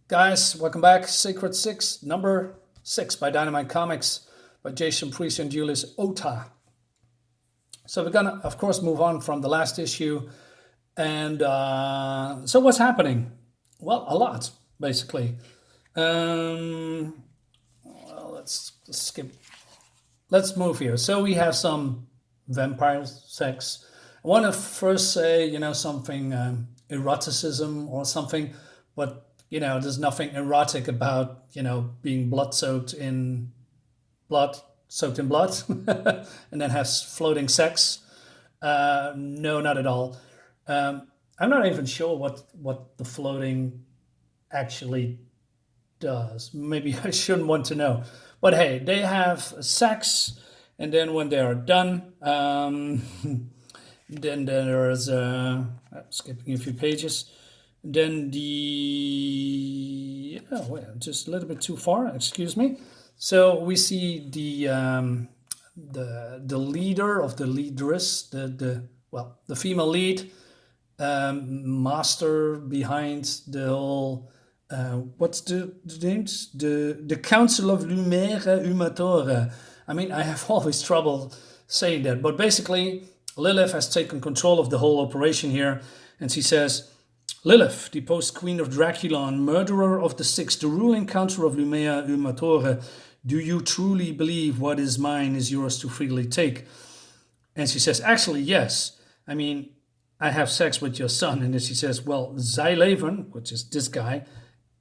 Guys, welcome back. Sacred Six, number 6 by Dynamite Comics by Jason Priest and Julius Ota. So we're gonna, of course, move on from the last issue. And so what's happening? Well, a lot, basically. Well, let's skip. Let's move here. So we have some vampire sex. I want to first say, something eroticism or something, but there's nothing erotic about, being soaked in blood, and then have floating sex. No, not at all. I'm not even sure what the floating actually does. Maybe I shouldn't want to know. But hey, they have sex, and then when they are done, then there's skipping a few pages. Then just a little bit too far. Excuse me. So we see the leader of the leaderess, the female lead, master behind the whole. What's the names? The Council of Lumiere Umatore. I mean, I have always trouble saying that, but basically, Lilith has taken control of the whole operation here, and she says, Lilith, deposed queen of Dracula and murderer of the six, the ruling council of Lumiere Umatore, do you truly believe what is mine is yours to freely take? And she says, actually, yes. I mean, I have sex with your son. And then she says, well, Zyleven, which is this guy,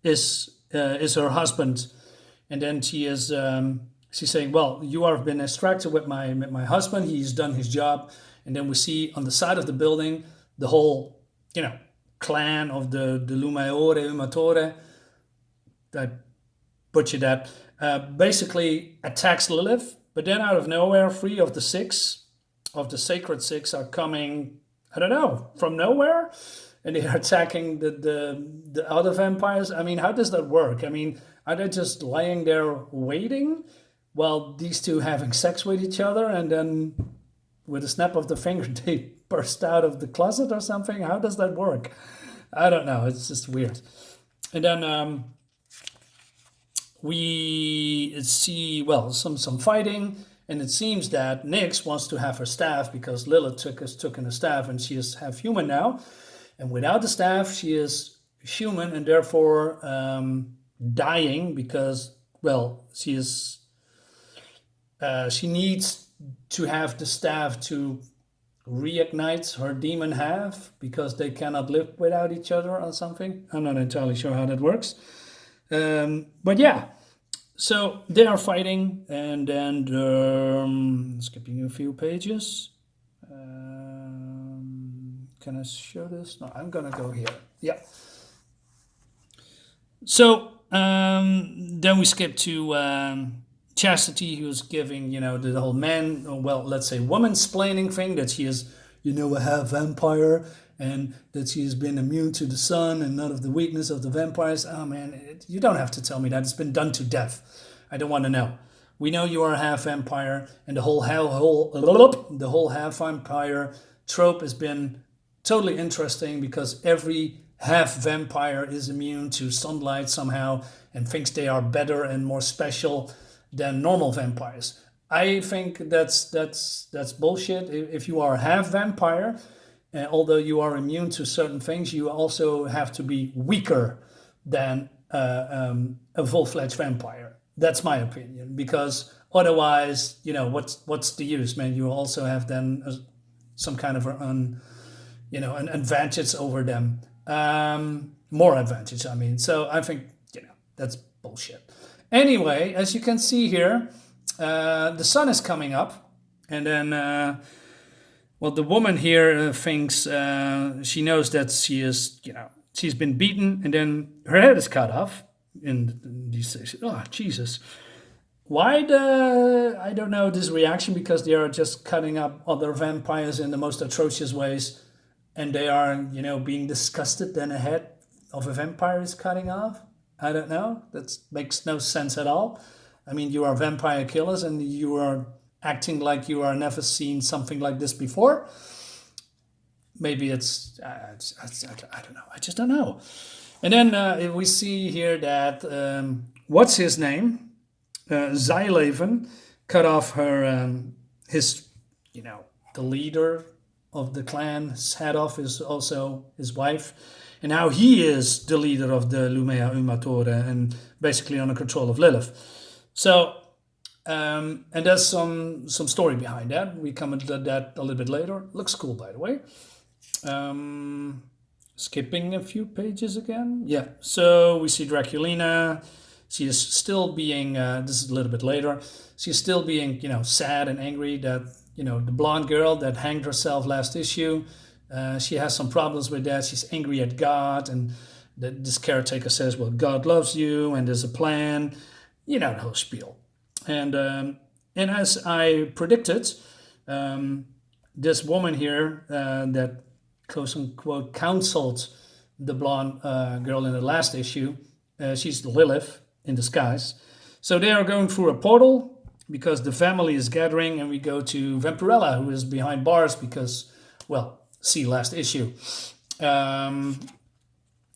is her husband. And then she's saying, well, you have been extracted with my husband. He's done his job. And then we see on the side of the building the whole, clan of the Lumiere Umatore. I butchered that. Basically attacks Lilith, but then out of nowhere, 3 of the 6 of the sacred 6 are coming, I don't know, from nowhere, and they are attacking the other vampires. I mean, how does that work? I mean, are they just lying there waiting while these two having sex with each other, and then with a snap of the finger they burst out of the closet or something? How does that work? I don't know. It's just weird. And then we see, some fighting, and it seems that Nyx wants to have her staff because Lilith took in a staff, and she is half human now. And without the staff, she is human and therefore dying because, she needs to have the staff to reignite her demon half because they cannot live without each other or something. I'm not entirely sure how that works. But yeah, so they are fighting, and then skipping a few pages. Can I show this? No, I'm gonna go here. Yeah. So then we skip to Chastity, who's giving, the whole let's say woman-splaining thing, that she is, a half vampire, and that she has been immune to the sun and none of the weakness of the vampires. Oh man, you don't have to tell me that. It's been done to death. I don't want to know. We know you are a half vampire, and the whole half vampire trope has been totally interesting because every half vampire is immune to sunlight somehow and thinks they are better and more special than normal vampires. I think that's bullshit. If you are a half vampire, although you are immune to certain things, you also have to be weaker than a full-fledged vampire. That's my opinion, because otherwise, what's the use, man? You also have then some kind of an advantage over them, more advantage. I mean, so I think that's bullshit. Anyway, as you can see here, the sun is coming up, and then, the woman here thinks she knows that she is, she's been beaten, and then her head is cut off. And these says, oh, Jesus. Why I don't know, this reaction, because they are just cutting up other vampires in the most atrocious ways, and they are, being disgusted that a head of a vampire is cutting off. I don't know. That makes no sense at all. I mean, you are vampire killers and you are acting like you are never seen something like this before. Maybe it's I don't know. I just don't know. And then we see here that what's his name? Zyleven cut off her his the leader of the clan's head off is also his wife, and now he is the leader of the Lumea Umatore and basically under control of Lilith. So and there's some story behind that. We come into that a little bit later. Looks cool, by the way. Skipping a few pages again. Yeah. So we see Draculina. She is still being. This is a little bit later. She's still being, sad and angry that the blonde girl that hanged herself last issue. She has some problems with that. She's angry at God, and this caretaker says, "Well, God loves you, and there's a plan." The whole spiel. And as I predicted, this woman here that quote unquote counseled the blonde girl in the last issue, she's Lilith in disguise. So they are going through a portal because the family is gathering, and we go to Vampirella, who is behind bars because, well, see last issue.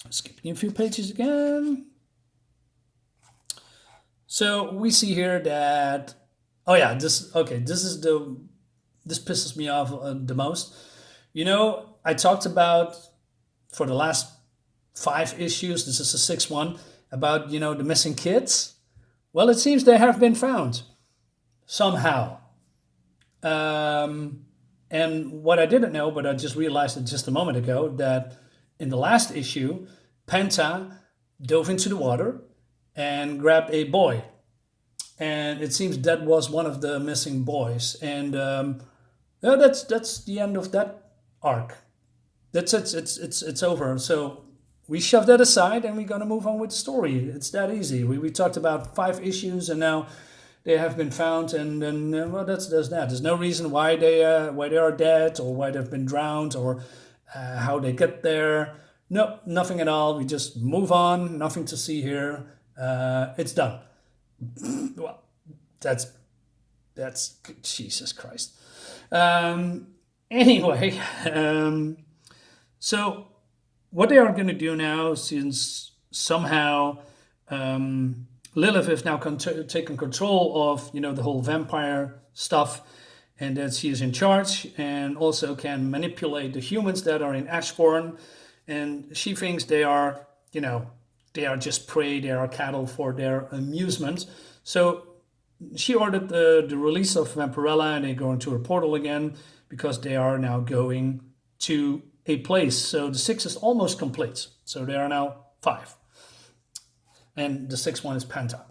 Skipping a few pages again. So we see here that, this pisses me off the most. I talked about for the last 5 issues, this is the 6th one, about, the missing kids. Well, it seems they have been found somehow. And what I didn't know, but I just realized it just a moment ago, that in the last issue, Panda dove into the water and grabbed a boy. And it seems that was one of the missing boys. And that's the end of that arc. That's it. It's over. So we shove that aside, and we're gonna move on with the story. It's that easy. We talked about 5 issues, and now they have been found, and then that's that. There's no reason why they are dead, or why they've been drowned, or how they get there. No, nothing at all. We just move on. Nothing to see here. It's done. Well, that's Jesus Christ. Anyway, so what they are going to do now, since somehow Lilith has now taken control of the whole vampire stuff, and that she is in charge and also can manipulate the humans that are in Ashthorne, and she thinks they are they are just prey, they are cattle for their amusement. So she ordered the release of Vampirella, and they go into a portal again because they are now going to a place. So the 6 is almost complete. So there are now 5. And the 6th one is Panda.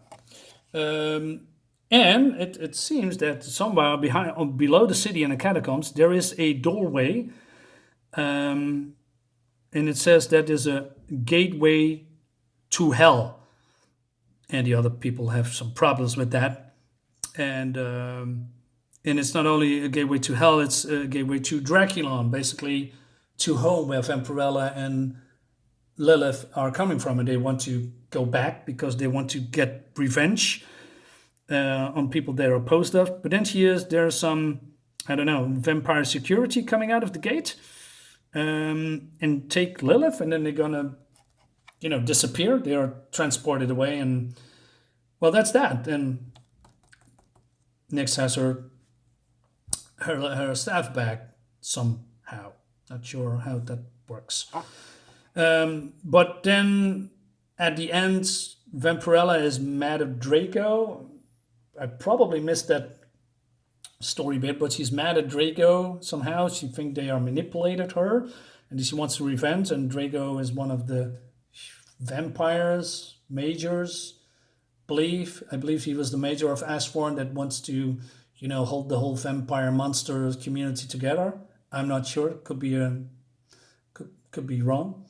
And it seems that somewhere below the city in the catacombs, there is a doorway. And it says that is a gateway to hell, and the other people have some problems with that, and it's not only a gateway to hell; it's a gateway to Dracula, basically to home, where Vampirella and Lilith are coming from, and they want to go back because they want to get revenge on people they're opposed of. But then there's some, I don't know, vampire security coming out of the gate and take Lilith, and then they're gonna disappear. They are transported away, and well, that's that. And Nyx has her staff back somehow. Not sure how that works. But then at the end, Vampirella is mad at Draco. I probably missed that story bit, but she's mad at Draco somehow. She thinks they are manipulated her, and she wants to revenge. And Draco is one of the vampires, majors, I believe he was the major of Ashthorne that wants to, hold the whole vampire monster community together. I'm not sure. Could be wrong.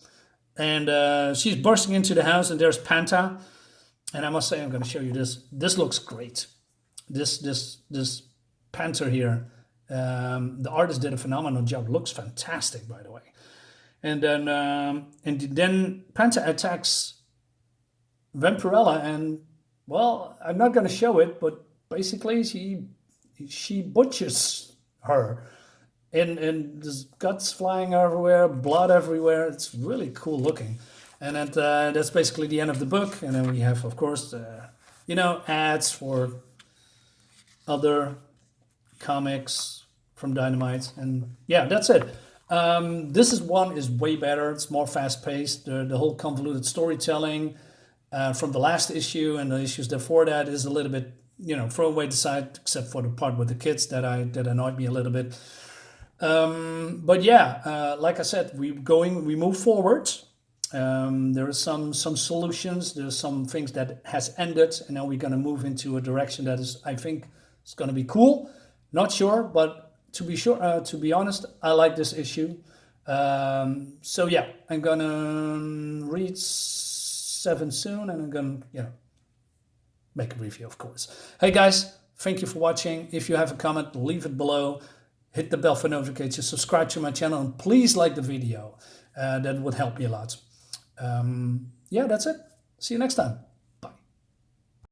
And she's bursting into the house, and there's Panda. And I must say, I'm going to show you this. This looks great. This Panther here. The artist did a phenomenal job. Looks fantastic, by the way. And then Panda attacks Vampirella, and well, I'm not going to show it, but basically she butchers her, and there's guts flying everywhere, blood everywhere. It's really cool looking. And that's basically the end of the book. And then we have, of course, you know, ads for other comics from Dynamite. And yeah, that's it. This one is way better. It's more fast-paced. The whole convoluted storytelling from the last issue and the issues before that is a little bit, you know, throw away the side, except for the part with the kids that annoyed me a little bit. But yeah, like I said, we move forward. There are some solutions. There's some things that has ended, and now we're gonna move into a direction that is, I think, is gonna be cool. Not sure, but to be honest, I like this issue. So yeah, I'm gonna read 7 soon, and I'm gonna, you know, make a review, of course. Hey guys, thank you for watching. If you have a comment, leave it below. Hit the bell for notifications, subscribe to my channel, and please like the video. That would help me a lot. Yeah, that's it. See you next time.